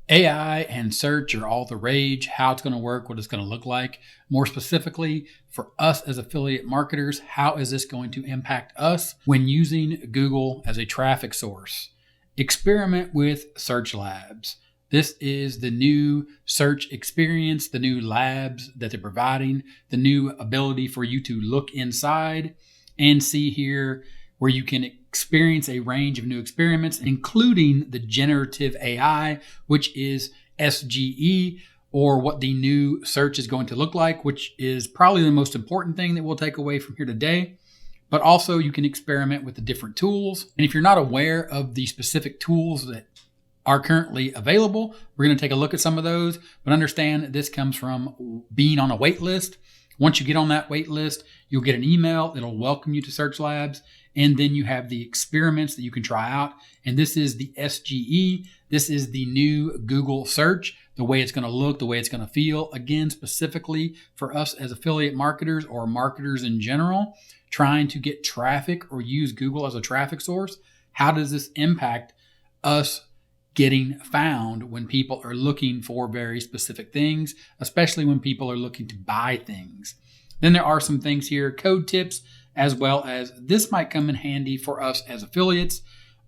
AI and search are all the rage, how it's going to work, what it's going to look like. More specifically, for us as affiliate marketers, how is this going to impact us when using Google as a traffic source? Experiment with search labs. This is the new search experience, the new labs that they're providing, the new ability for you to look inside and see here where you can experience a range of new experiments, including the generative AI, which is SGE, or what the new search is going to look like, which is probably the most important thing that we'll take away from here today. But also you can experiment with the different tools. And if you're not aware of the specific tools that are currently available, we're going to take a look at some of those, but understand this comes from being on a wait list. Once you get on that wait list, you'll get an email. It'll welcome you to Search Labs. And then you have the experiments that you can try out. And this is the SGE. This is the new Google search, the way it's going to look, the way it's going to feel. Again, specifically for us as affiliate marketers or marketers in general, trying to get traffic or use Google as a traffic source. How does this impact us getting found when people are looking for very specific things, especially when people are looking to buy things? Then there are some things here, code tips, as well as this might come in handy for us as affiliates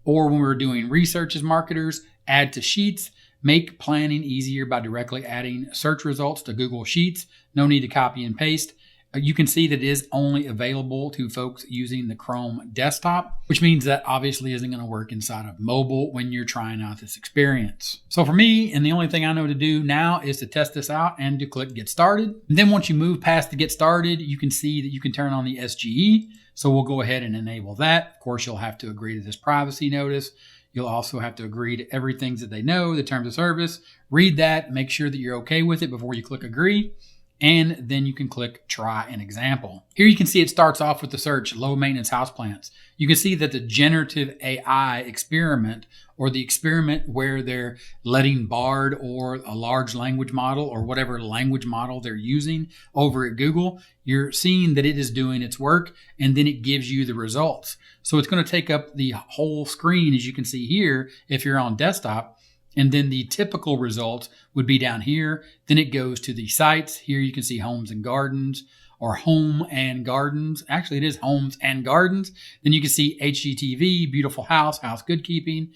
or when we're doing research as marketers. Add to Sheets, make planning easier by directly adding search results to Google Sheets. No need to copy and paste. You can see that it is only available to folks using the Chrome desktop, which means that obviously isn't going to work inside of mobile when you're trying out this experience. So for me, and the only thing I know to do now is to test this out and to click Get Started. And then once you move past the Get Started, you can see that you can turn on the SGE. So we'll go ahead and enable that. Of course, you'll have to agree to this privacy notice. You'll also have to agree to everything that they know, the terms of service. Read that, make sure that you're okay with it before you click Agree. And then you can click Try an Example. Here you can see it starts off with the search, low maintenance houseplants. You can see that the generative AI experiment, or the experiment where they're letting Bard or a large language model or whatever language model they're using over at Google, you're seeing that it is doing its work and then it gives you the results. So it's going to take up the whole screen, as you can see here, if you're on desktop. And then the typical results would be down here. Then it goes to the sites. Here you can see homes and gardens, or home and gardens. Actually, it is homes and gardens. Then you can see HGTV, beautiful house, house good keeping,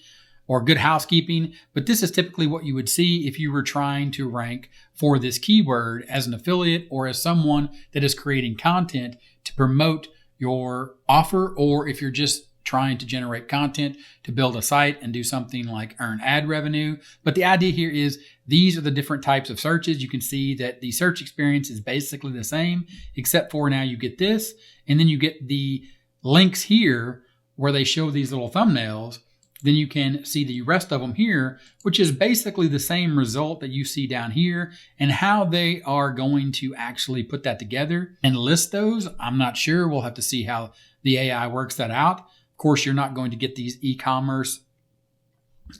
or good housekeeping. But this is typically what you would see if you were trying to rank for this keyword as an affiliate or as someone that is creating content to promote your offer, or if you're just trying to generate content to build a site and do something like earn ad revenue. But the idea here is these are the different types of searches. You can see that the search experience is basically the same, except for now you get this, and then you get the links here where they show these little thumbnails. Then you can see the rest of them here, which is basically the same result that you see down here. And how they are going to actually put that together and list those, I'm not sure. We'll have to see how the AI works that out. Of course, you're not going to get these e-commerce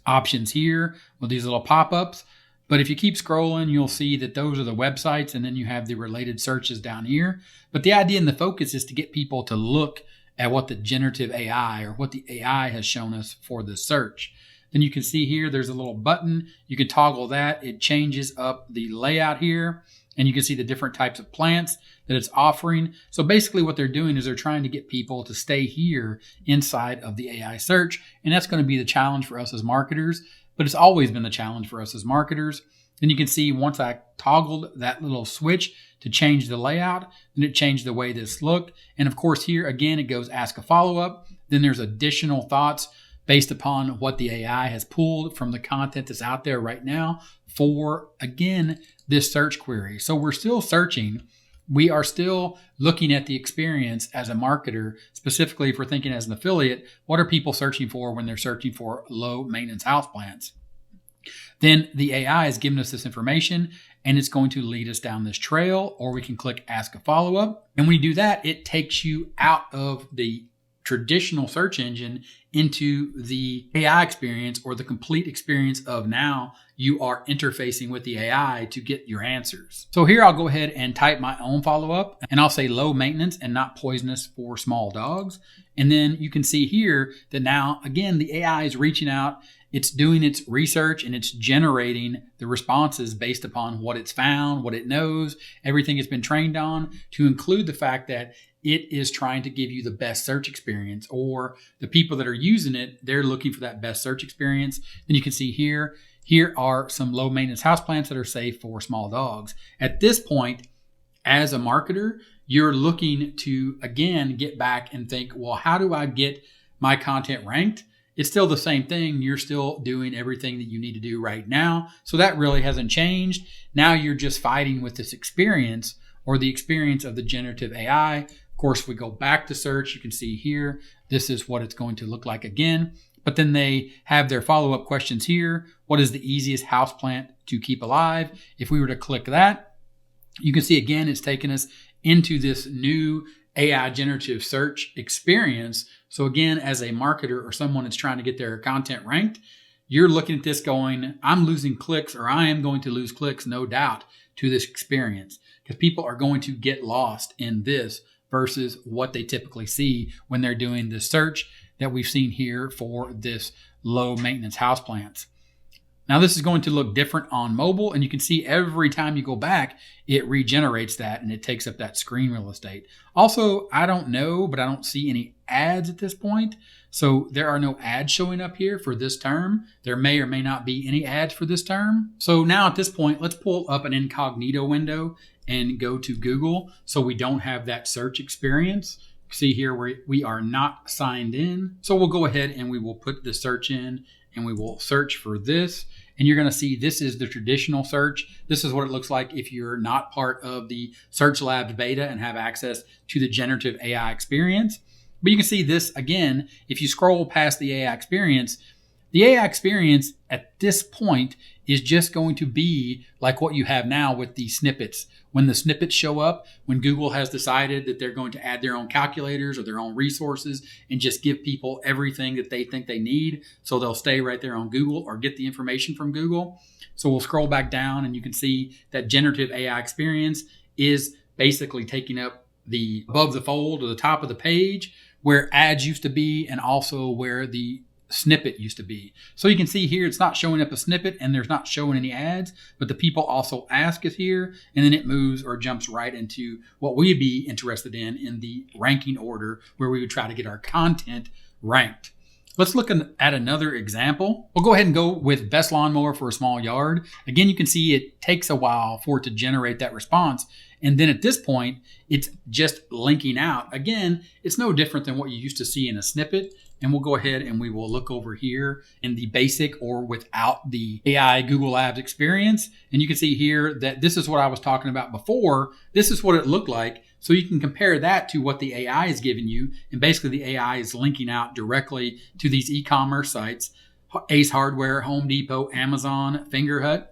options here with these little pop-ups. But if you keep scrolling, you'll see that those are the websites, and then you have the related searches down here. But the idea and the focus is to get people to look at what the generative AI or what the AI has shown us for the search. Then you can see here, there's a little button. You can toggle that. It changes up the layout here. And you can see the different types of plants that it's offering. So basically what they're doing is they're trying to get people to stay here inside of the AI search. And that's going to be the challenge for us as marketers. But it's always been the challenge for us as marketers. Then you can see once I toggled that little switch to change the layout, then it changed the way this looked. And of course here, again, it goes ask a follow-up. Then there's additional thoughts based upon what the AI has pulled from the content that's out there right now for, again, this search query. So we're still searching. We are still looking at the experience as a marketer, specifically if we're thinking as an affiliate, what are people searching for when they're searching for low maintenance houseplants? Then the AI has given us this information and it's going to lead us down this trail, or we can click ask a follow-up. And when you do that, it takes you out of the traditional search engine into the AI experience, or the complete experience of now you are interfacing with the AI to get your answers. So here I'll go ahead and type my own follow-up, and I'll say low maintenance and not poisonous for small dogs. And then you can see here that now, again, the AI is reaching out it's doing its research and it's generating the responses based upon what it's found, what it knows, everything it's been trained on, to include the fact that it is trying to give you the best search experience, or the people that are using it, they're looking for that best search experience. Then you can see here are some low maintenance houseplants that are safe for small dogs. At this point, as a marketer, you're looking to, again, get back and think, well, how do I get my content ranked? It's still the same thing. You're still doing everything that you need to do right now. So that really hasn't changed. Now you're just fighting with this experience, or the experience of the generative AI. Of course, if we go back to search, you can see here, this is what it's going to look like again. But then they have their follow-up questions here. What is the easiest houseplant to keep alive? If we were to click that, you can see again, it's taken us into this new AI generative search experience. So again, as a marketer or someone that's trying to get their content ranked, you're looking at this going, I'm losing clicks, or I am going to lose clicks, no doubt, to this experience, because people are going to get lost in this versus what they typically see when they're doing the search that we've seen here for this low maintenance houseplants. Now this is going to look different on mobile, and you can see every time you go back, it regenerates that and it takes up that screen real estate. Also, I don't know, but I don't see any ads at this point. So there are no ads showing up here for this term. There may or may not be any ads for this term. So now at this point, let's pull up an incognito window and go to Google so we don't have that search experience. See here where we are not signed in. So we'll go ahead and we will put the search in and we will search for this. And you're going to see this is the traditional search. This is what it looks like if you're not part of the Search Labs beta and have access to the generative AI experience. But you can see this again, if you scroll past the AI experience at this point is just going to be like what you have now with the snippets. When the snippets show up, when Google has decided that they're going to add their own calculators or their own resources and just give people everything that they think they need, so they'll stay right there on Google or get the information from Google. So we'll scroll back down and you can see that generative AI experience is basically taking up the above the fold or the top of the page where ads used to be, and also where the snippet used to be. So you can see here, it's not showing up a snippet and there's not showing any ads, but the people also ask is here, and then it moves or jumps right into what we'd be interested in the ranking order where we would try to get our content ranked. Let's look at another example. We'll go ahead and go with best lawnmower for a small yard. Again, you can see it takes a while for it to generate that response. And then at this point, it's just linking out. Again, it's no different than what you used to see in a snippet. And we'll go ahead and we will look over here in the basic or without the AI Google Labs experience. And you can see here that this is what I was talking about before. This is what it looked like. So you can compare that to what the AI is giving you. And basically the AI is linking out directly to these e-commerce sites, Ace Hardware, Home Depot, Amazon, Fingerhut.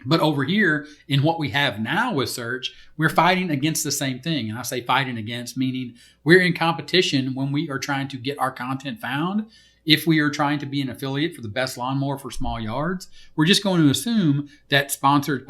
But over here in what we have now with search, we're fighting against the same thing. And I say fighting against, meaning we're in competition when we are trying to get our content found. If we are trying to be an affiliate for the best lawnmower for small yards, we're just going to assume that sponsored,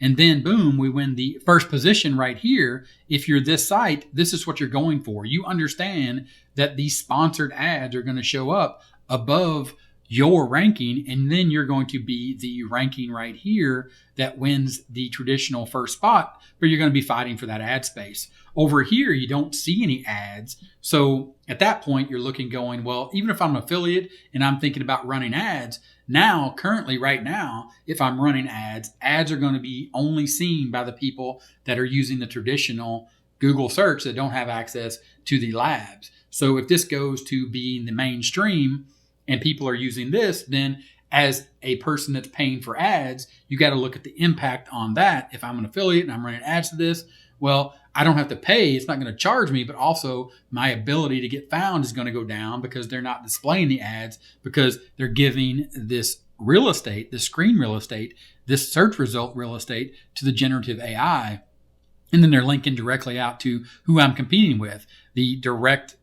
and then boom, we win the first position right here. If you're this site, this is what you're going for. You understand that these sponsored ads are going to show up above your ranking, and then you're going to be the ranking right here that wins the traditional first spot, but you're going to be fighting for that ad space. Over here, you don't see any ads. So at that point, you're looking going, well, even if I'm an affiliate and I'm thinking about running ads, now, currently right now, if I'm running ads are going to be only seen by the people that are using the traditional Google search that don't have access to the labs. So if this goes to being the mainstream, and people are using this, then as a person that's paying for ads, you got to look at the impact on that. If I'm an affiliate and I'm running ads to this, well, I don't have to pay. It's not going to charge me, but also my ability to get found is going to go down because they're not displaying the ads, because they're giving this real estate, this screen real estate, this search result real estate to the generative AI. And then they're linking directly out to who I'm competing with. The direct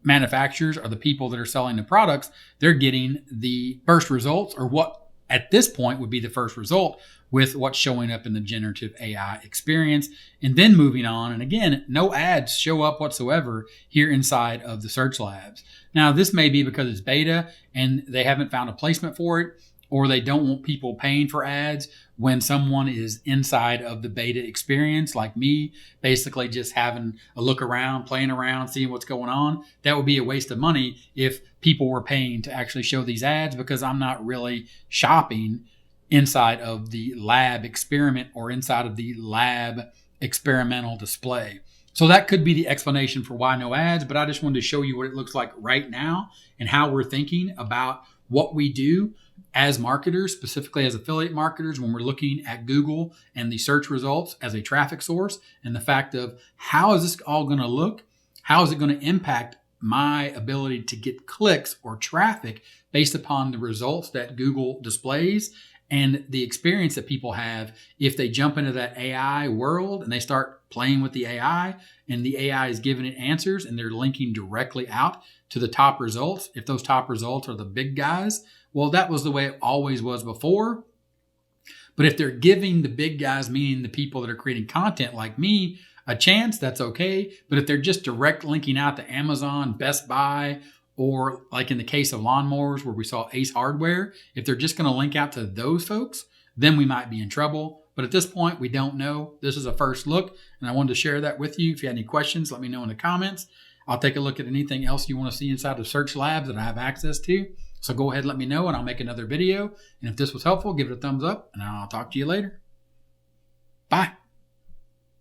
manufacturers are the people that are selling the products. They're getting the first results, or what at this point would be the first result with what's showing up in the generative AI experience. And then moving on, and again, no ads show up whatsoever here inside of the search labs. Now, this may be because it's beta and they haven't found a placement for it, or they don't want people paying for ads when someone is inside of the beta experience, like me, basically just having a look around, playing around, seeing what's going on. That would be a waste of money if people were paying to actually show these ads, because I'm not really shopping inside of the lab experiment or inside of the lab experimental display. So that could be the explanation for why no ads, but I just wanted to show you what it looks like right now and how we're thinking about what we do as marketers, specifically as affiliate marketers, when we're looking at Google and the search results as a traffic source, and the fact of how is this all going to look? How is it going to impact my ability to get clicks or traffic based upon the results that Google displays and the experience that people have if they jump into that AI world and they start playing with the AI and the AI is giving it answers and they're linking directly out to the top results. If those top results are the big guys, well, that was the way it always was before. But if they're giving the big guys, meaning the people that are creating content like me, a chance, that's okay. But if they're just direct linking out to Amazon, Best Buy, or like in the case of lawnmowers where we saw Ace Hardware, if they're just going to link out to those folks, then we might be in trouble. But at this point, we don't know. This is a first look, and I wanted to share that with you. If you had any questions, let me know in the comments. I'll take a look at anything else you want to see inside of Search Labs that I have access to. So go ahead and let me know, and I'll make another video. And if this was helpful, give it a thumbs up, and I'll talk to you later. Bye.